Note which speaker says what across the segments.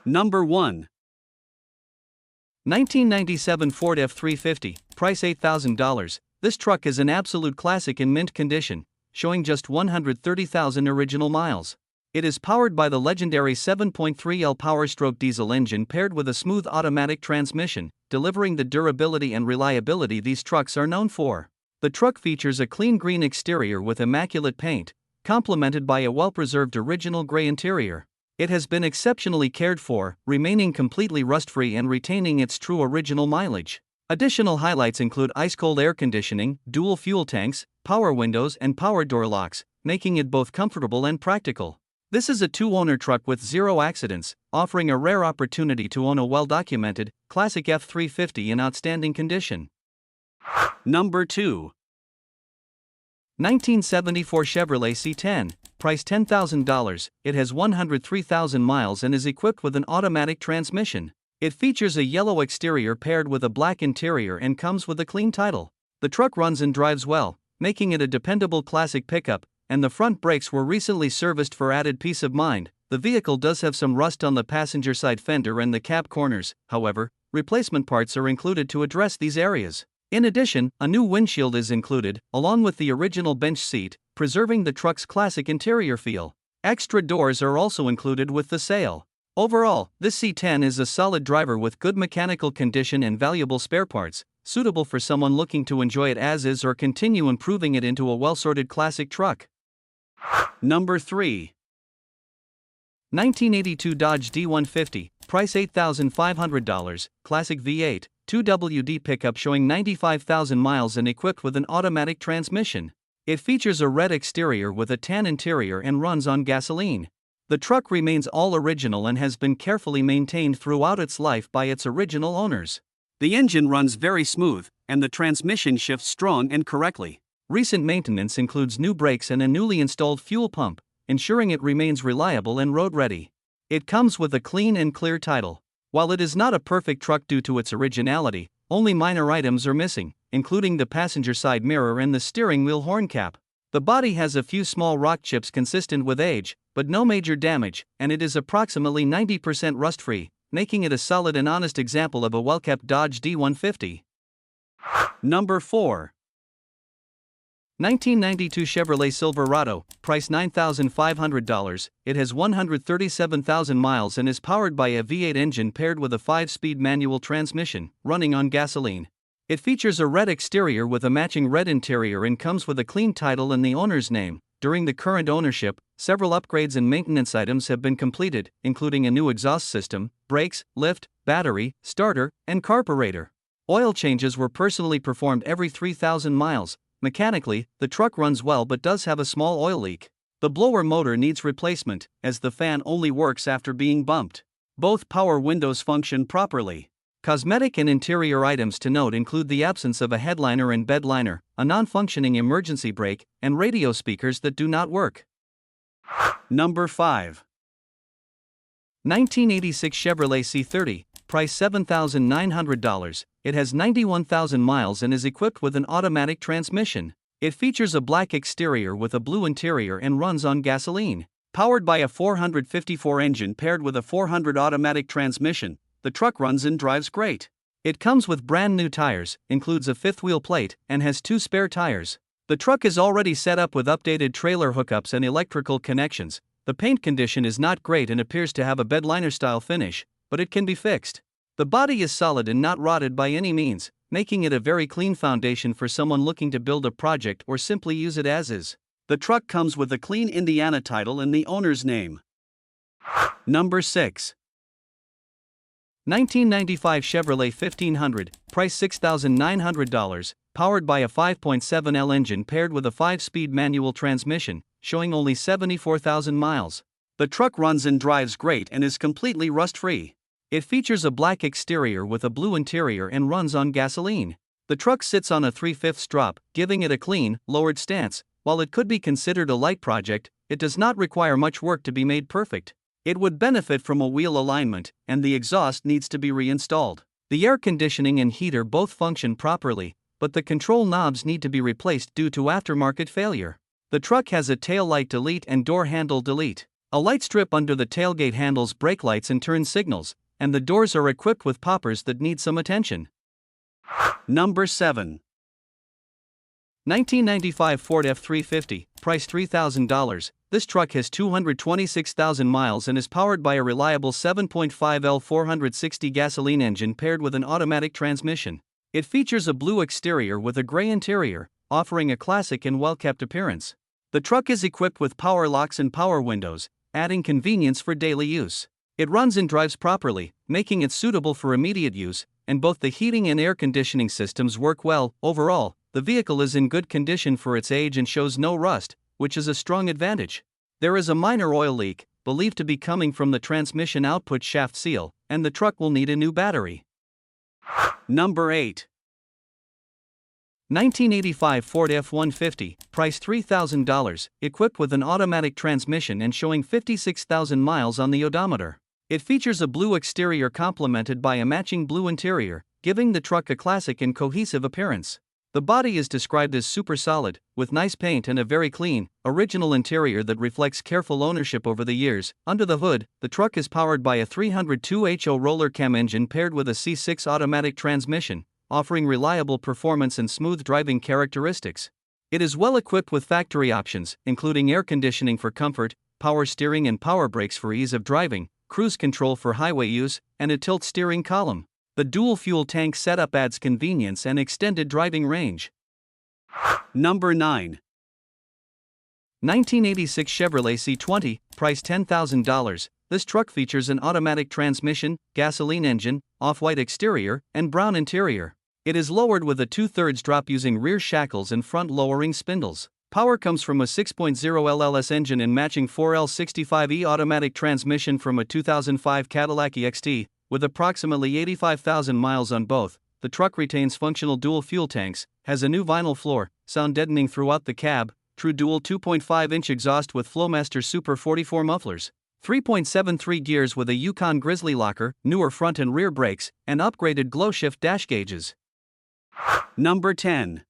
Speaker 1: Number 1.
Speaker 2: 1997 Ford F350, price $8,000. This truck is an absolute classic in mint condition, showing just 130,000 original miles. It is powered by the legendary 7.3L Power-stroke diesel engine paired with a smooth automatic transmission, delivering the durability and reliability these trucks are known for. The truck features a clean green exterior with immaculate paint, complemented by a well-preserved original gray interior. It has been exceptionally cared for, remaining completely rust-free and retaining its true original mileage. Additional highlights include ice-cold air conditioning, dual fuel tanks, power windows and power door locks, making it both comfortable and practical. This is a two-owner truck with zero accidents, offering a rare opportunity to own a well-documented, classic F350 in outstanding condition.
Speaker 1: Number 2.
Speaker 2: 1974 Chevrolet C10, price $10,000. It has 103,000 miles and is equipped with an automatic transmission. It features a yellow exterior paired with a black interior and comes with a clean title. The truck runs and drives well, making it a dependable classic pickup, and the front brakes were recently serviced for added peace of mind. The vehicle does have some rust on the passenger side fender and the cab corners, however, replacement parts are included to address these areas. In addition, a new windshield is included, along with the original bench seat, preserving the truck's classic interior feel. Extra doors are also included with the sale. Overall, this C10 is a solid driver with good mechanical condition and valuable spare parts, suitable for someone looking to enjoy it as is or continue improving it into a well-sorted classic truck.
Speaker 1: Number 3.
Speaker 2: 1982 Dodge D150, price $8,500, classic V8, 2WD pickup showing 95,000 miles and equipped with an automatic transmission. It features a red exterior with a tan interior and runs on gasoline. The truck remains all original and has been carefully maintained throughout its life by its original owners.
Speaker 1: The engine runs very smooth, and the transmission shifts strong and correctly.
Speaker 2: Recent maintenance includes new brakes and a newly installed fuel pump, ensuring it remains reliable and road-ready. It comes with a clean and clear title. While it is not a perfect truck due to its originality, only minor items are missing, including the passenger side mirror and the steering wheel horn cap. The body has a few small rock chips consistent with age, but no major damage, and it is approximately 90% rust-free, making it a solid and honest example of a well-kept Dodge D150.
Speaker 1: Number 4.
Speaker 2: 1992 Chevrolet Silverado, price $9,500. It has 137,000 miles and is powered by a V8 engine paired with a 5-speed manual transmission, running on gasoline. It features a red exterior with a matching red interior and comes with a clean title and the owner's name. During the current ownership, several upgrades and maintenance items have been completed, including a new exhaust system, brakes, lift, battery, starter, and carburetor. Oil changes were personally performed every 3,000 miles. Mechanically, the truck runs well but does have a small oil leak. The blower motor needs replacement, as the fan only works after being bumped. Both power windows function properly. Cosmetic and interior items to note include the absence of a headliner and bed liner, a non-functioning emergency brake, and radio speakers that do not work.
Speaker 1: Number 5.
Speaker 2: 1986 Chevrolet C30, price $7,900. It has 91,000 miles and is equipped with an automatic transmission. It features a black exterior with a blue interior and runs on gasoline.
Speaker 1: Powered by a 454 engine paired with a 400 automatic transmission, the truck runs and drives great.
Speaker 2: It comes with brand new tires, includes a fifth wheel plate, and has 2 spare tires. The truck is already set up with updated trailer hookups and electrical connections. The paint condition is not great and appears to have a bed liner style finish, but it can be fixed. The body is solid and not rotted by any means, making it a very clean foundation for someone looking to build a project or simply use it as is.
Speaker 1: The truck comes with a clean Indiana title and the owner's name. Number 6.
Speaker 2: 1995 Chevrolet 1500, price $6,900, powered by a 5.7L engine paired with a 5-speed manual transmission, showing only 74,000 miles.
Speaker 1: The truck runs and drives great and is completely rust-free.
Speaker 2: It features a black exterior with a blue interior and runs on gasoline. The truck sits on a 3/5 drop, giving it a clean, lowered stance. While it could be considered a light project, it does not require much work to be made perfect. It would benefit from a wheel alignment, and the exhaust needs to be reinstalled. The air conditioning and heater both function properly, but the control knobs need to be replaced due to aftermarket failure. The truck has a tail light delete and door handle delete. A light strip under the tailgate handles brake lights and turn signals, and the doors are equipped with poppers that need some attention.
Speaker 1: Number 7.
Speaker 2: 1995 Ford F350, price $3,000. This truck has 226,000 miles and is powered by a reliable 7.5L 460 gasoline engine paired with an automatic transmission. It features a blue exterior with a gray interior, offering a classic and well-kept appearance. The truck is equipped with power locks and power windows, adding convenience for daily use. It runs and drives properly, making it suitable for immediate use, and both the heating and air conditioning systems work well. Overall, the vehicle is in good condition for its age and shows no rust, which is a strong advantage. There is a minor oil leak, believed to be coming from the transmission output shaft seal, and the truck will need a new battery.
Speaker 1: Number 8.
Speaker 2: 1985 Ford F150, price $3,000, equipped with an automatic transmission and showing 56,000 miles on the odometer. It features a blue exterior complemented by a matching blue interior, giving the truck a classic and cohesive appearance. The body is described as super solid, with nice paint and a very clean, original interior that reflects careful ownership over the years. Under the hood, the truck is powered by a 302 roller cam engine paired with a C6 automatic transmission, offering reliable performance and smooth driving characteristics. It is well equipped with factory options, including air conditioning for comfort, power steering and power brakes for ease of driving, cruise control for highway use, and a tilt steering column. The dual fuel tank setup adds convenience and extended driving range.
Speaker 1: Number 9.
Speaker 2: 1986 Chevrolet C20, price $10,000. This truck features an automatic transmission, gasoline engine, off-white exterior, and brown interior. It is lowered with a 2/3 drop using rear shackles and front lowering spindles. Power comes from a 6.0 LLS engine and matching 4L65E automatic transmission from a 2005 Cadillac EXT. With approximately 85,000 miles on both, the truck retains functional dual fuel tanks, has a new vinyl floor, sound deadening throughout the cab, true dual 2.5-inch exhaust with Flowmaster Super 44 mufflers, 3.73 gears with a Yukon Grizzly locker, newer front and rear brakes, and upgraded glow-shift dash gauges.
Speaker 1: Number 10.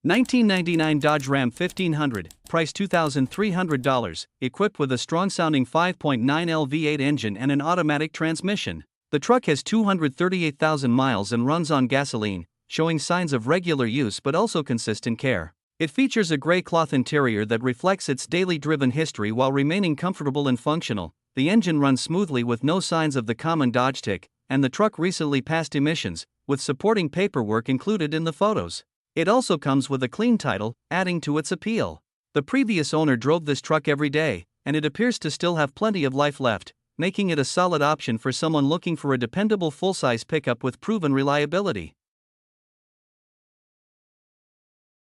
Speaker 2: 1999 Dodge Ram 1500, price $2,300, equipped with a strong-sounding 5.9L V8 engine and an automatic transmission. The truck has 238,000 miles and runs on gasoline, showing signs of regular use but also consistent care. It features a gray cloth interior that reflects its daily driven history while remaining comfortable and functional. The engine runs smoothly with no signs of the common Dodge tick, and the truck recently passed emissions, with supporting paperwork included in the photos. It also comes with a clean title, adding to its appeal. The previous owner drove this truck every day, and it appears to still have plenty of life left, making it a solid option for someone looking for a dependable full-size pickup with proven reliability.